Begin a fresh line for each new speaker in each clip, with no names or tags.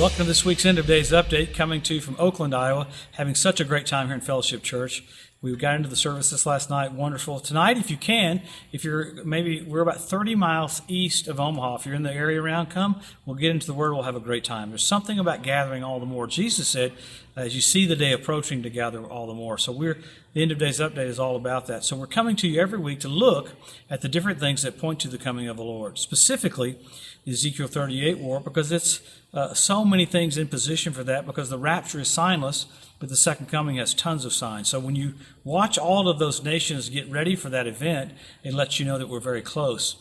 Welcome to this week's End of Days Update, coming to you from Oakland, Iowa. Having such a great time here in Fellowship Church. We got into the service this last night. Wonderful. Tonight, if you can, we're about 30 miles east of Omaha. If you're in the area around, come. We'll get into the Word. We'll have a great time. There's something about gathering all the more. Jesus said, as you see the day approaching, to gather all the more. So the End of Days Update is all about that. So we're coming to you every week to look at the different things that point to the coming of the Lord. Specifically, the Ezekiel 38 war, because it's so many things in position for that, because the rapture is signless, but the second coming has tons of signs. So when you watch all of those nations get ready for that event, it lets you know that we're very close.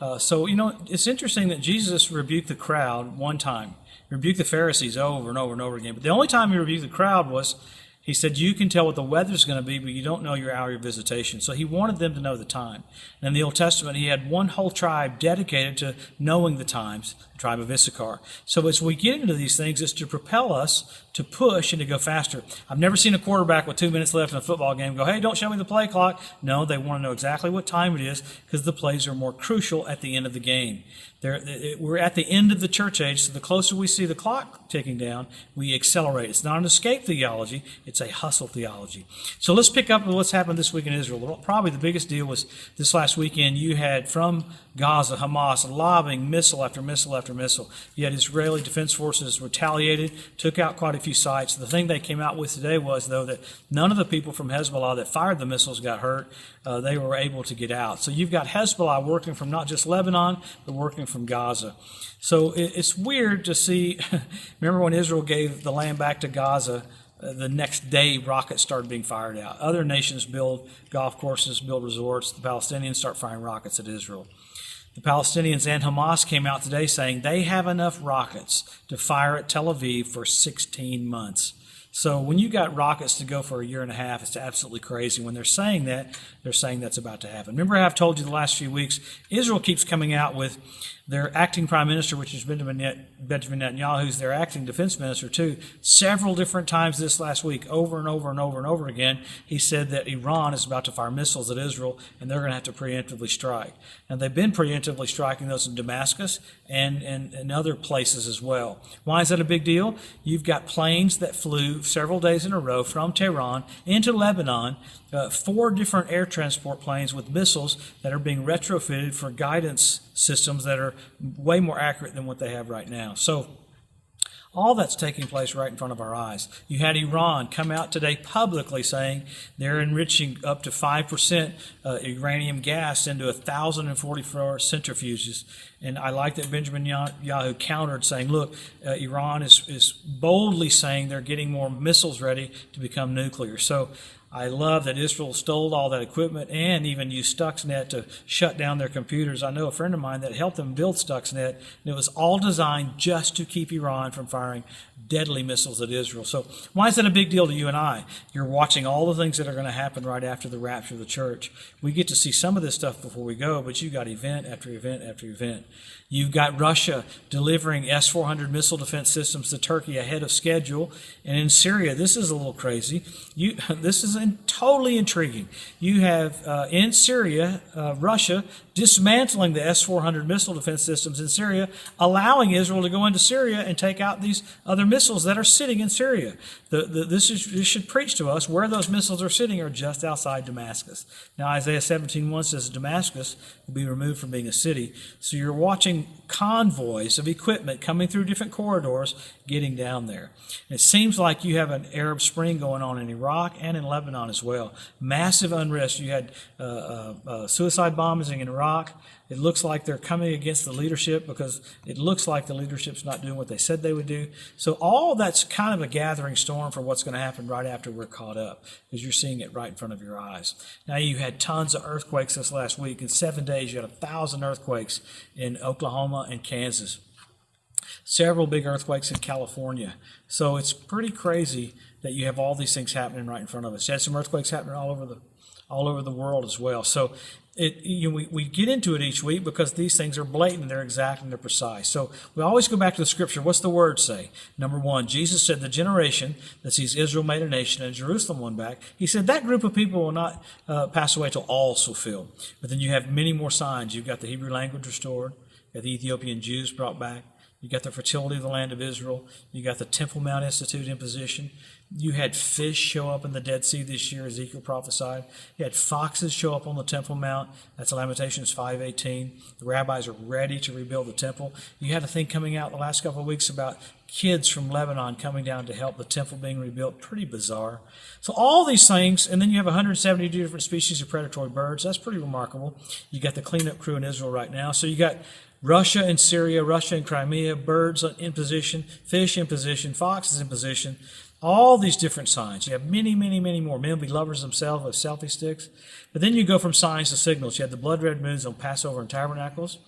It's interesting that Jesus rebuked the crowd one time, rebuked the Pharisees over and over and over again. But the only time he rebuked the crowd was, he said, you can tell what the weather's going to be, but you don't know your hour of visitation. So he wanted them to know the time. And in the Old Testament, he had one whole tribe dedicated to knowing the times, the tribe of Issachar. So as we get into these things, it's to propel us to push and to go faster. I've never seen a quarterback with 2 minutes left in a football game go, hey, don't show me the play clock. No, they want to know exactly what time it is, because the plays are more crucial at the end of the game. We're at the end of the church age, so the closer we see the clock ticking down, we accelerate. It's not an escape theology, it's a hustle theology. So let's pick up with what's happened this week in Israel. Probably the biggest deal was this last weekend. You had from Gaza, Hamas lobbing missile after missile after missile. You had Israeli Defense Forces retaliated, took out quite a few sites. The thing they came out with today was, though, that none of the people from Hezbollah that fired the missiles got hurt. They were able to get out. So you've got Hezbollah working from not just Lebanon, but working from Gaza. So it's weird to see. Remember when Israel gave the land back to Gaza, the next day rockets started being fired out. Other nations build golf courses, build resorts. The Palestinians start firing rockets at Israel. The Palestinians and Hamas came out today saying they have enough rockets to fire at Tel Aviv for 16 months. So when you got rockets to go for a year and a half, it's absolutely crazy. When they're saying that, they're saying that's about to happen. Remember, I've told you the last few weeks, Israel keeps coming out with their acting prime minister, which is Benjamin Netanyahu, who's their acting defense minister too. Several different times this last week, over and over and over and over again, he said that Iran is about to fire missiles at Israel, and they're going to have to preemptively strike. And they've been preemptively striking those in Damascus and other places as well. Why is that a big deal? You've got planes that flew several days in a row from Tehran into Lebanon, 4 different air transport planes with missiles that are being retrofitted for guidance systems that are way more accurate than what they have right now. So all that's taking place right in front of our eyes. You had Iran come out today publicly saying they're enriching up to 5% uranium gas into 1,044 centrifuges. And I like that Benjamin Netanyahu countered, saying, look, Iran is boldly saying they're getting more missiles ready to become nuclear. So I love that Israel stole all that equipment and even used Stuxnet to shut down their computers. I know a friend of mine that helped them build Stuxnet, and it was all designed just to keep Iran from firing deadly missiles at Israel. So why is that a big deal to you and I? You're watching all the things that are going to happen right after the rapture of the church. We get to see some of this stuff before we go, but you've got event after event after event. You've got Russia delivering S-400 missile defense systems to Turkey ahead of schedule. And in Syria, this is a little crazy. This is totally intriguing. You have in Syria, Russia dismantling the S-400 missile defense systems in Syria, allowing Israel to go into Syria and take out these other missiles that are sitting in Syria. This should preach to us where those missiles are sitting are just outside Damascus. Now, Isaiah 17:1 says Damascus will be removed from being a city. So you're watching convoys of equipment coming through different corridors getting down there. And it seems like you have an Arab Spring going on in Iraq and in Lebanon as well. Massive unrest. You had suicide bombings in Iraq. It looks like they're coming against the leadership because it looks like the leadership's not doing what they said they would do. So all that's kind of a gathering storm for what's going to happen right after we're caught up, because you're seeing it right in front of your eyes. Now, you had tons of earthquakes this last week. In 7 days, you had 1,000 earthquakes in Oklahoma and Kansas. Several big earthquakes in California. So it's pretty crazy that you have all these things happening right in front of us. You had some earthquakes happening all over the world as well. So we get into it each week because these things are blatant, they're exact, and they're precise. So we always go back to the scripture. What's the word say? Number 1, Jesus said the generation that sees Israel made a nation and Jerusalem won back, he said that group of people will not pass away till all is fulfilled. But then you have many more signs. You've got the Hebrew language restored, you got the Ethiopian Jews brought back, You got the fertility of the land of Israel. You got the Temple Mount Institute imposition. You had fish show up in the Dead Sea this year, Ezekiel prophesied. You had foxes show up on the Temple Mount. That's Lamentations 5:18. The rabbis are ready to rebuild the temple. You had a thing coming out the last couple of weeks about kids from Lebanon coming down to help the temple being rebuilt. Pretty bizarre. So all these things, and then you have 172 different species of predatory birds. That's pretty remarkable. You got the cleanup crew in Israel right now. So you got Russia and Syria, Russia and Crimea, birds in position, fish in position, foxes in position, all these different signs. You have many, many, many more. Men will be lovers themselves with selfie sticks. But then you go from signs to signals. You have the blood red moons on Passover and Tabernacles.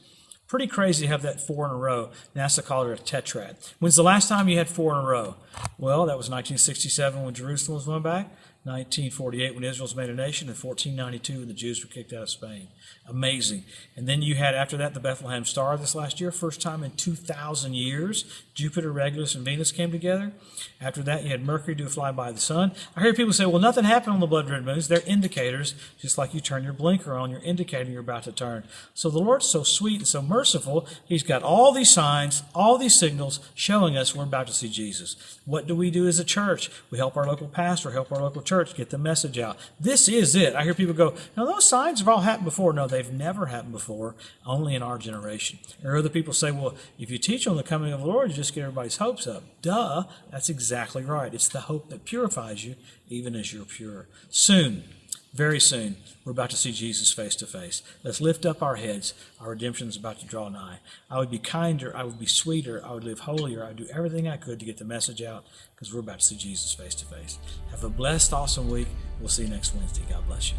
Pretty crazy to have that 4 in a row. NASA called it a tetrad. When's the last time you had 4 in a row? Well, that was 1967 when Jerusalem was won back, 1948 when Israel was made a nation, and 1492 when the Jews were kicked out of Spain. Amazing. And then you had, after that, the Bethlehem Star this last year, first time in 2,000 years. Jupiter, Regulus, and Venus came together. After that, you had Mercury do a flyby the sun. I hear people say, well, nothing happened on the blood red moons. They're indicators, just like you turn your blinker on, you're indicating you're about to turn. So the Lord's so sweet and so merciful. He's got all these signs, all these signals showing us we're about to see Jesus. What do we do as a church? We help our local pastor, help our local church get the message out. This is it. I hear people go, no, those signs have all happened before. No, they've never happened before, only in our generation. Or other people say, well, if you teach on the coming of the Lord, you just get everybody's hopes up. Duh, that's exactly right. It's the hope that purifies you, even as you're pure. Soon, very soon, we're about to see Jesus face to face. Let's lift up our heads. Our redemption is about to draw nigh. I would be kinder. I would be sweeter. I would live holier. I would do everything I could to get the message out because we're about to see Jesus face to face. Have a blessed, awesome week. We'll see you next Wednesday. God bless you.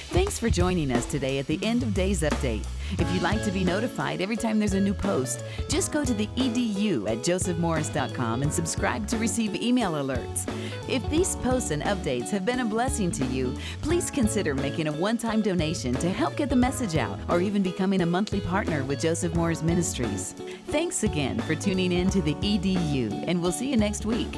Thanks for joining us today at the End of Days Update. If you'd like to be notified every time there's a new post, just go to the EDU at josephmorris.com and subscribe to receive email alerts. If these posts and updates have been a blessing to you, please consider making a one-time donation to help get the message out, or even becoming a monthly partner with Joseph Morris Ministries. Thanks again for tuning in to the EDU, and we'll see you next week.